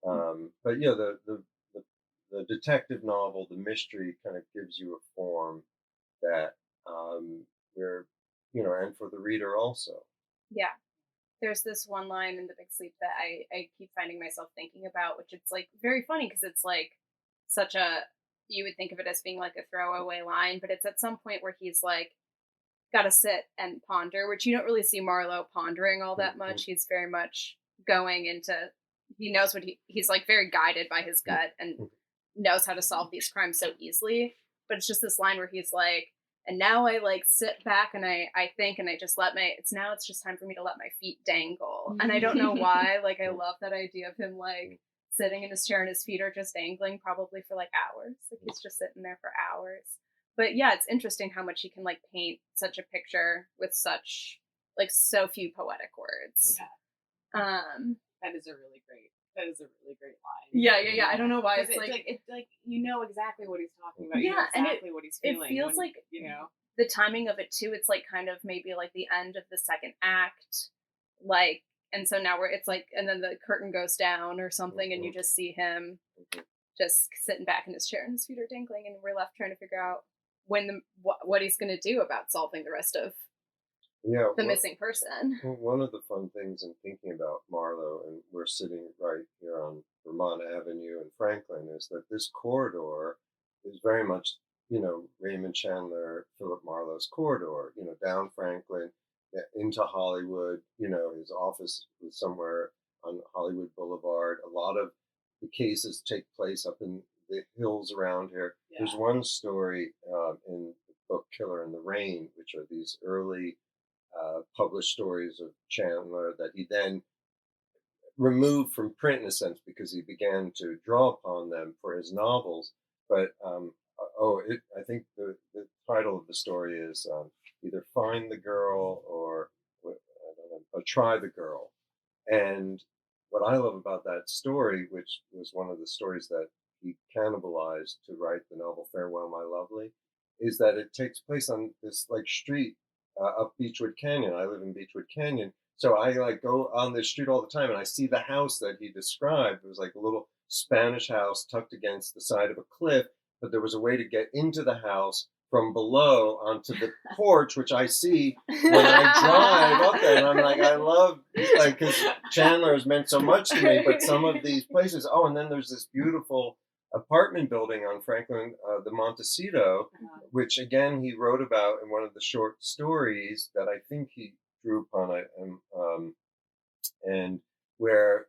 but yeah, the detective novel, the mystery kind of gives you a form that where, you know, and for the reader also. Yeah. There's this one line in The Big Sleep that I keep finding myself thinking about, which it's like very funny because it's like such a, you would think of it as being like a throwaway line, but it's at some point where he's like, got to sit and ponder, which you don't really see Marlowe pondering all that much. He's very much going into, he knows what he's like very guided by his gut and knows how to solve these crimes so easily. But it's just this line where he's like, and now I like sit back and I think and I just let it's just time for me to let my feet dangle. And I don't know why, like I love that idea of him like sitting in his chair and his feet are just dangling probably for like hours. Like he's just sitting there for hours. But yeah, it's interesting how much he can like paint such a picture with such like so few poetic words. Yeah. That is a really great line. Yeah. I don't know why it's like you know exactly what he's talking about. You know exactly what he's feeling. It feels like, you know, the timing of it too. It's like kind of maybe like the end of the second act, like, and so now it's like, and then the curtain goes down or something, and you just see him just sitting back in his chair and his feet are dangling, and we're left trying to figure out what he's going to do about solving the rest of the missing person. One of the fun things in thinking about Marlowe, and we're sitting right here on Vermont Avenue in Franklin, is that this corridor is very much, you know, Raymond Chandler, Philip Marlowe's corridor, you know, down Franklin, into Hollywood, you know, his office was somewhere on Hollywood Boulevard. A lot of the cases take place up in the hills around here. Yeah. There's one story in the book Killer in the Rain, which are these early published stories of Chandler that he then removed from print in a sense because he began to draw upon them for his novels. But I think the title of the story is either Find the Girl or Try the Girl. And what I love about that story, which was one of the stories that he cannibalized to write the novel Farewell, My Lovely, is that it takes place on this like street up Beechwood Canyon. I live in Beechwood Canyon. So I like go on this street all the time and I see the house that he described. It was like a little Spanish house tucked against the side of a cliff, but there was a way to get into the house from below onto the porch, which I see when I drive up there. And I'm like, I love, like, because Chandler has meant so much to me, but some of these places, and then there's this beautiful apartment building on Franklin, the Montecito, which again he wrote about in one of the short stories that I think he drew upon, and where,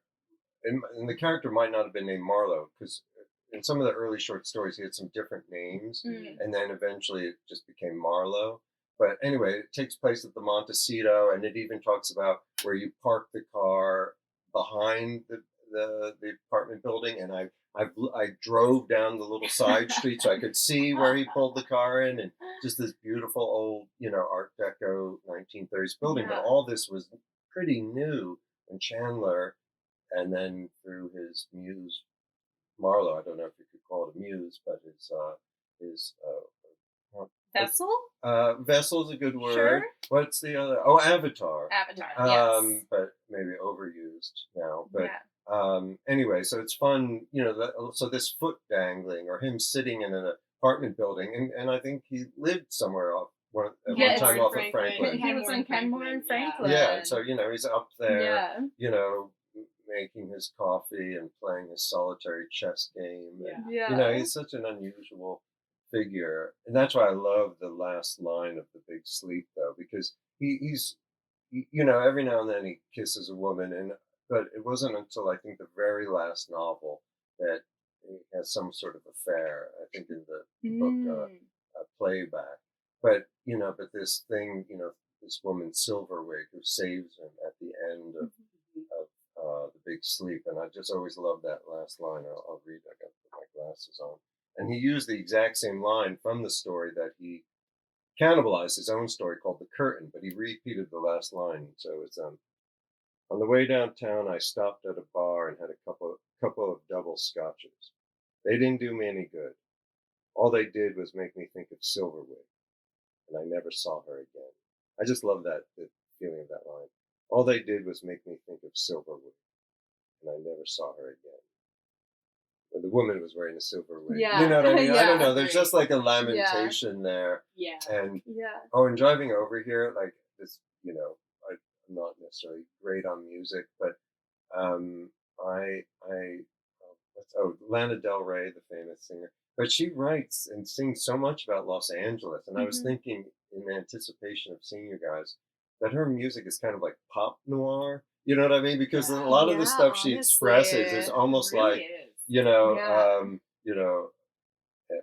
and the character might not have been named Marlowe, because in some of the early short stories he had some different names, and then eventually it just became Marlowe. But anyway, it takes place at the Montecito, and it even talks about where you park the car behind the apartment building, and I drove down the little side street so I could see where he pulled the car in, and just this beautiful old, Art Deco 1930s building. But all this was pretty new. And Chandler, and then through his muse, Marlowe, I don't know if you could call it a muse, but his Vessel? Vessel's a good word. Sure. What's the other? Oh, Avatar. Avatar, yes. But maybe overused now. But anyway, so it's fun, so this foot dangling, or him sitting in an apartment building, and I think he lived somewhere off one time off of Franklin. He was in Kenmore and Franklin. Yeah, so he's up there, making his coffee and playing his solitary chess game. And, he's such an unusual figure, and that's why I love the last line of The Big Sleep, though, because he's every now and then he kisses a woman, but it wasn't until I think the very last novel that he has some sort of affair. I think in the book Playback, but this thing, this woman Silverwig, who saves him at the end of The Big Sleep, and I just always love that last line. I'll read. I got to put my glasses on. And he used the exact same line from the story that he cannibalized his own story called The Curtain, but he repeated the last line. So it's on the way downtown, I stopped at a bar and had a couple of double scotches. They didn't do me any good. All they did was make me think of Silverwig, and I never saw her again. I just love the feeling of that line. All they did was make me think of Silverwig, and I never saw her again. When the woman was wearing a silver wig. Yeah. You know what I mean? I don't know. There's just like a lamentation there. Yeah. And and driving over here, like this, I'm not necessarily great on music, but Lana Del Rey, the famous singer, but she writes and sings so much about Los Angeles. And I was thinking, in anticipation of seeing you guys, that her music is kind of like pop noir. You know what I mean? Because a lot of the stuff she expresses is almost really like, is.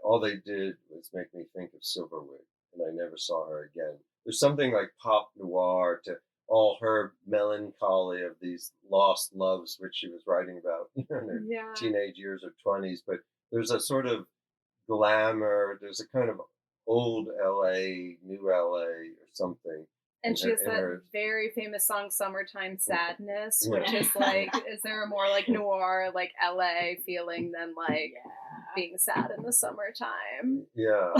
All they did was make me think of Silverwig, and I never saw her again. There's something like pop noir to all her melancholy of these lost loves, which she was writing about in her teenage years or 20s. But there's a sort of glamour. There's a kind of old LA, new LA, or something. And she has that very famous song, Summertime Sadness, which is like, is there a more like noir, like LA feeling than like being sad in the summertime? Yeah.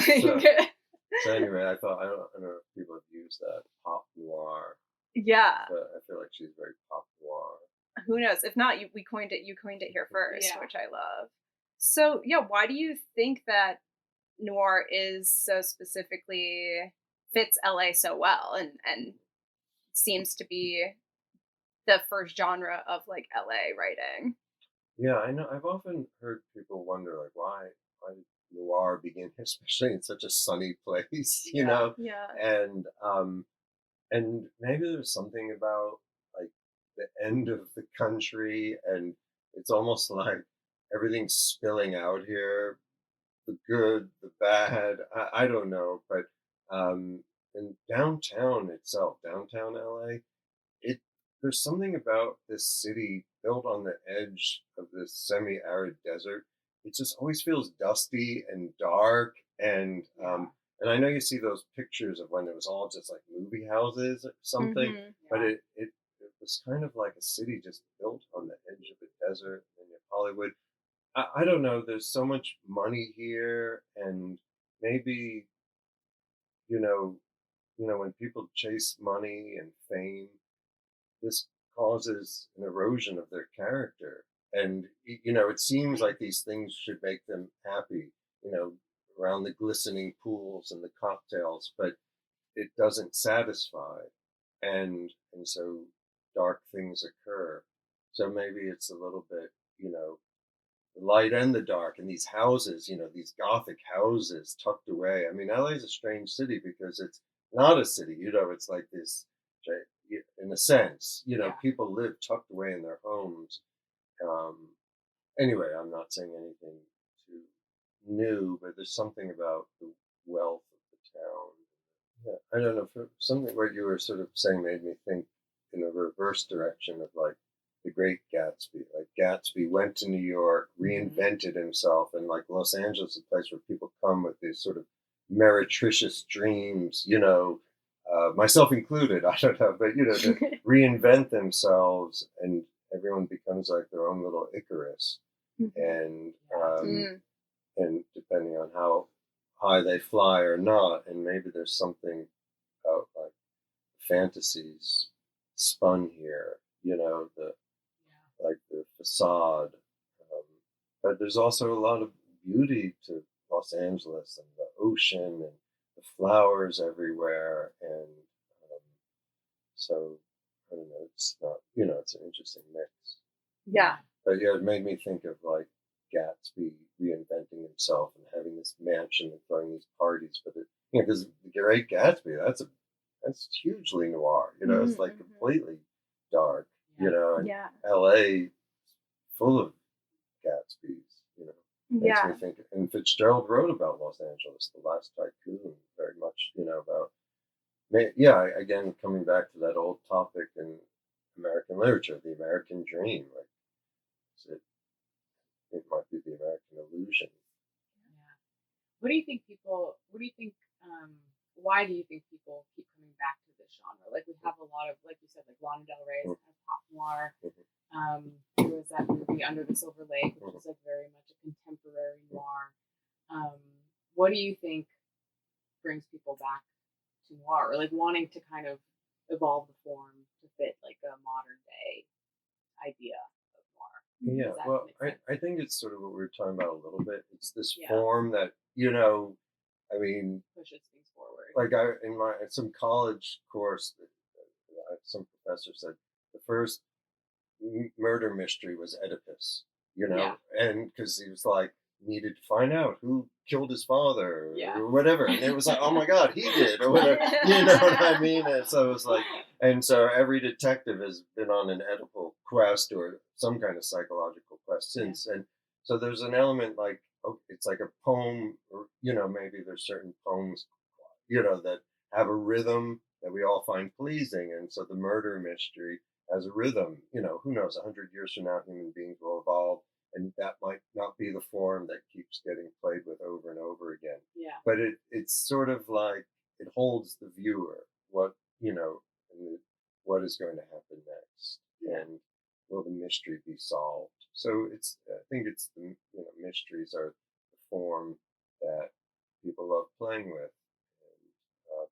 So anyway, I thought, I don't know if people have used that, pop noir. Yeah. But I feel like she's very pop noir. Who knows? If not, you coined it here first, which I love. So, why do you think that noir is so specifically fits LA so well and seems to be the first genre of like LA writing? Yeah, I know. I've often heard people wonder, like, why did noir begin, especially in such a sunny place, Yeah. And maybe there's something about like the end of the country, and it's almost like everything's spilling out here, the good, the bad. I don't know, but in downtown itself, downtown LA, there's something about this city built on the edge of this semi-arid desert. It just always feels dusty and dark, and I know you see those pictures of when it was all just like movie houses or something, but it was kind of like a city just built on the edge of a desert in Hollywood. I don't know. There's so much money here, and maybe when people chase money and fame, this causes an erosion of their character. And it seems like these things should make them happy. around the glistening pools and the cocktails, but it doesn't satisfy, and so dark things occur. So maybe it's a little bit, the light and the dark, and these houses, these Gothic houses tucked away. I mean, LA is a strange city because it's not a city, it's like this, in a sense, people live tucked away in their homes. Anyway, I'm not saying anything too new, but there's something about the wealth of the town. Yeah, I don't know, for something what you were sort of saying made me think in a reverse direction of like the Great Gatsby. Like Gatsby went to New York, reinvented himself, and like Los Angeles is a place where people come with these sort of meretricious dreams, myself included, I don't know, but to reinvent themselves, and everyone becomes like their own little Icarus. And and depending on how high they fly or not, and maybe there's something about like fantasies spun here, like the facade. But there's also a lot of beauty to Los Angeles and the ocean and the flowers everywhere, and so I don't know. It's not, it's an interesting mix. Yeah. But yeah, it made me think of like Gatsby reinventing himself and having this mansion and throwing these parties. But because the Great Gatsby, that's hugely noir. It's like completely dark. And L.A. full of Gatsbys. Makes me think. And Fitzgerald wrote about Los Angeles, The Last Tycoon, very much. About. Again, coming back to that old topic in American literature, the American dream. Like, it might be the American illusion. Yeah. Why do you think people keep coming back to this genre? Like, we have a lot of, like you said, like Lana Del Rey's kind of pop noir. There was that movie Under the Silver Lake, which is like very much a contemporary noir. What do you think brings people back to noir, or like wanting to kind of evolve the form to fit like a modern day idea of noir? Yeah, well, I think it's sort of what we were talking about a little bit. It's this form that, I mean, pushes things forward. Like in some college course, some professor said the first murder mystery was Oedipus, and because he was like, needed to find out who killed his father or whatever, and it was like, oh my god, he did, or whatever. You know what I mean? And so it was like, and so every detective has been on an Oedipal quest or some kind of psychological quest since. And so there's an element like, it's like a poem, or maybe there's certain poems that have a rhythm that we all find pleasing, and so the murder mystery has a rhythm. Who knows, 100 years from now human beings will evolve, and that might not be the form that keeps getting played with over and over again. But it's sort of like it holds the viewer, what what is going to happen next, and will the mystery be solved? So I think it's the mysteries are the form that people love playing with,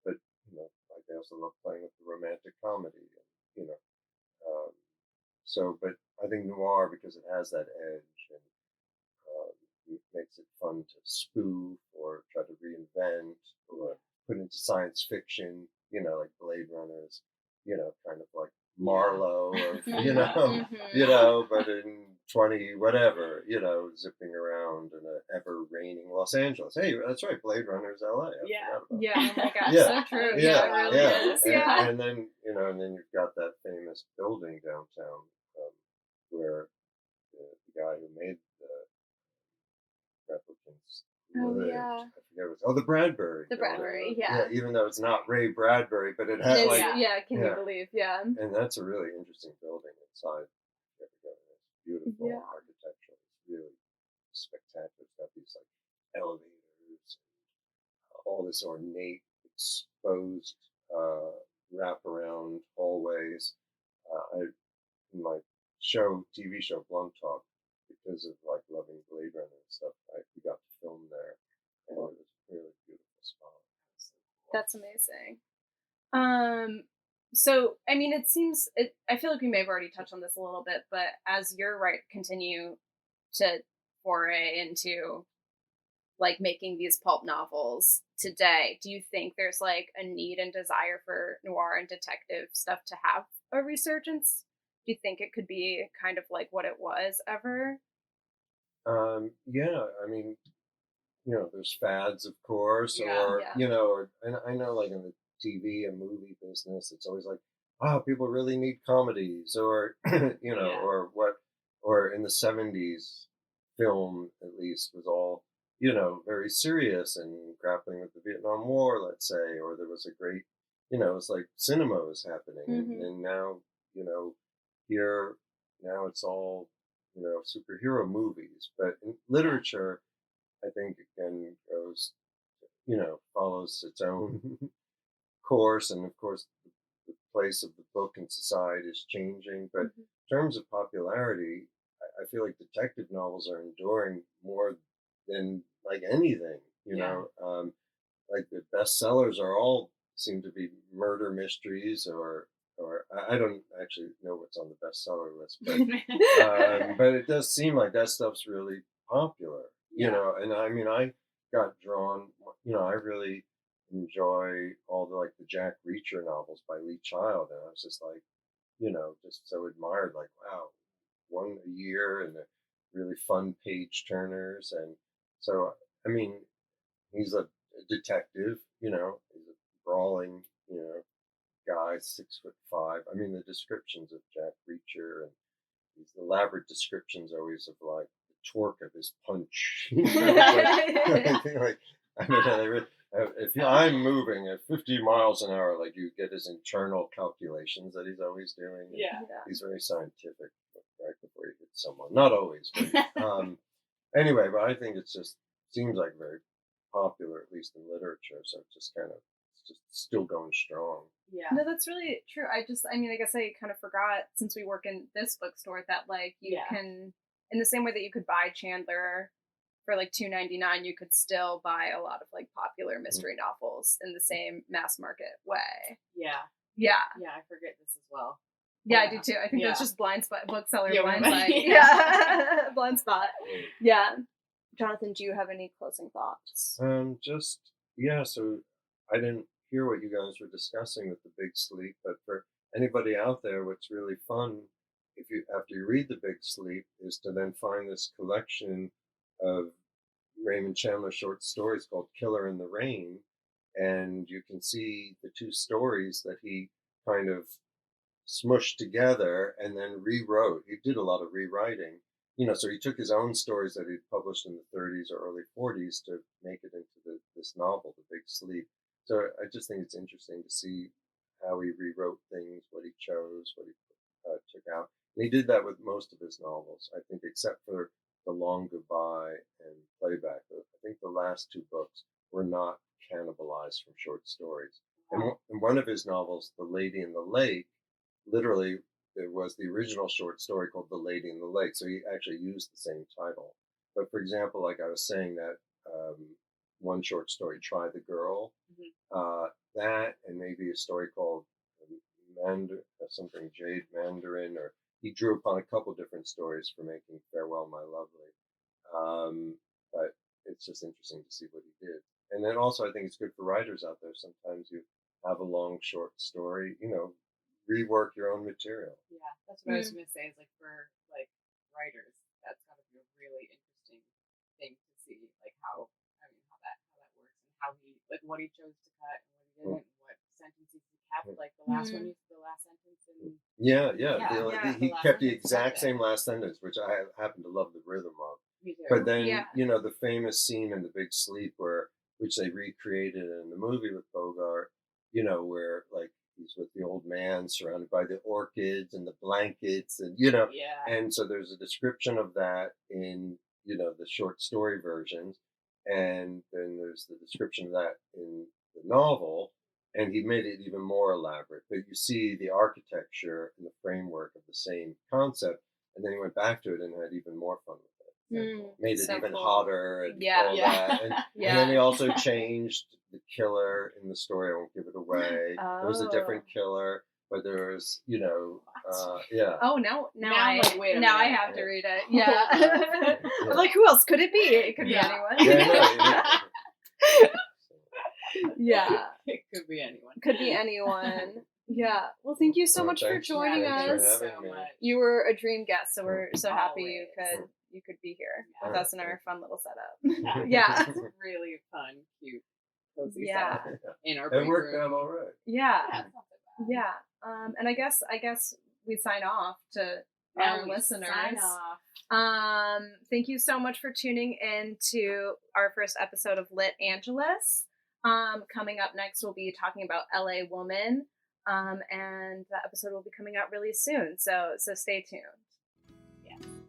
but like they also love playing with the romantic comedy, and so, but I think noir, because it has that edge, and it makes it fun to spoof or try to reinvent or put into science fiction, like Blade Runners, kind of like Marlowe, or, but in 20 whatever, zipping around in an ever raining Los Angeles. Hey, that's right, Blade Runner's LA. Oh my gosh, so true. It really is. And then, and then you've got that famous building downtown, where the guy who made the replicants lived. I forget what it's the Bradbury. The Bradbury, even though it's not Ray Bradbury, but it has can you believe? And that's a really interesting building inside. If you ever go there, it's beautiful architecture. It's really spectacular. It's got these like elevators, all this ornate, exposed wraparound hallways. In my TV show Blunt Talk, because of like loving Blade Runner and stuff, we got to film there, and it was a really beautiful spot. That's amazing. So I mean, I feel like we may have already touched on this a little bit, but as you're continue to foray into like making these pulp novels today, do you think there's like a need and desire for noir and detective stuff to have a resurgence? Do you think it could be kind of like what it was ever? Yeah, I mean, there's fads, of course, or, and I know like in the TV and movie business, it's always like, oh, people really need comedies, or, or what, or in the 70s, film at least was all, very serious and grappling with the Vietnam War, let's say, or there was a great, it's like cinema was happening. And now, here, now it's all, superhero movies, but in literature, I think again goes, follows its own course, and of course the place of the book in society is changing. But in terms of popularity, I feel like detective novels are enduring more than like anything. Like the bestsellers are all seem to be murder mysteries, or I don't actually know what's on the bestseller list, but it does seem like that stuff's really popular. And I mean, I got drawn. I really enjoy all the like the Jack Reacher novels by Lee Child, and I was just like, just so admired. Like, wow, one a year, and they're really fun page turners. And so, I mean, he's a detective. He's a brawling, guy, 6'5". I mean, the descriptions of Jack Reacher and these elaborate descriptions always of like the torque of his punch. Like, I don't know. If I'm moving at 50 miles an hour, like you get his internal calculations that he's always doing. He's very scientific right before he hits someone. Not always, but anyway. But I think it's just seems like very popular, at least in literature. So it's just kind of just still going strong. Yeah. No, that's really true. I guess I kind of forgot, since we work in this bookstore, that like you can, in the same way that you could buy Chandler for like $2.99, you could still buy a lot of like popular mystery novels in the same mass market way. Yeah, I forget this as well. Yeah, I do too. I think that's just blind spot bookseller blind spot. Blind spot. Yeah. Jonathan, do you have any closing thoughts? So I didn't hear what you guys were discussing with the Big Sleep, but for anybody out there, what's really fun, after you read the Big Sleep, is to then find this collection of Raymond Chandler short stories called Killer in the Rain, and you can see the two stories that he kind of smushed together and then rewrote. He did a lot of rewriting. So he took his own stories that he'd published in the 30s or early 40s to make it into this novel, The Big Sleep. So I just think it's interesting to see how he rewrote things, what he chose, what he took out. And he did that with most of his novels, I think, except for The Long Goodbye and Playback. I think the last two books were not cannibalized from short stories. And in one of his novels, The Lady in the Lake, literally, there was the original short story called The Lady in the Lake. So he actually used the same title. But for example, like I was saying, that one short story, Try the Girl, that, and maybe a story called something Jade Mandarin, or he drew upon a couple different stories for making Farewell, My Lovely. But it's just interesting to see what he did. And then also I think it's good for writers out there. Sometimes you have a long short story, rework your own material. Yeah, that's what I was going to say, is like for like writers, that's got to be a really interesting thing to see, like how that works, and how he, like what he chose to cut and what he didn't, and what sentences he kept, like the last one, the last sentence, and he kept the exact same last sentence, which I happen to love the rhythm of. Me too. But then the famous scene in The Big Sleep, which they recreated in the movie with Bogart, where like he's with the old man surrounded by the orchids and the blankets, and and so there's a description of that in the short story versions, and then there's the description of that in the novel, and he made it even more elaborate. But you see the architecture and the framework of the same concept, and then he went back to it and had even more fun with it. Made it even hotter and all that. And then he also changed the killer in the story. I won't give it away. It was a different killer, But there's, yeah. Oh, now I'm like, wait a now I minute. have to read it. Yeah. I'm like, who else could it be? It could be anyone. Yeah. It could be anyone. Could be anyone. Yeah. Well, thank you so much for joining us. For having me. You were a dream guest, so we're so happy Always. you could be here Yeah. with us in our fun little setup. Yeah. It's really fun, cute, cozy Yeah. setup in our It break worked room. out all right. Yeah. Yeah, it's not so bad. Yeah. And I guess we sign off to Now our we listeners. sign off. Thank you so much for tuning in to our first episode of Lit Angeles. Coming up next, we'll be talking about LA Woman. And that episode will be coming out really soon. So stay tuned.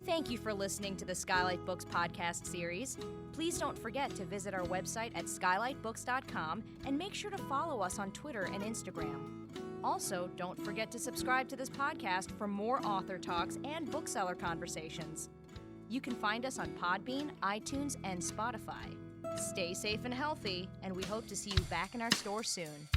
Thank you for listening to the Skylight Books podcast series. Please don't forget to visit our website at skylightbooks.com and make sure to follow us on Twitter and Instagram. Also, don't forget to subscribe to this podcast for more author talks and bookseller conversations. You can find us on Podbean, iTunes, and Spotify. Stay safe and healthy, and we hope to see you back in our store soon.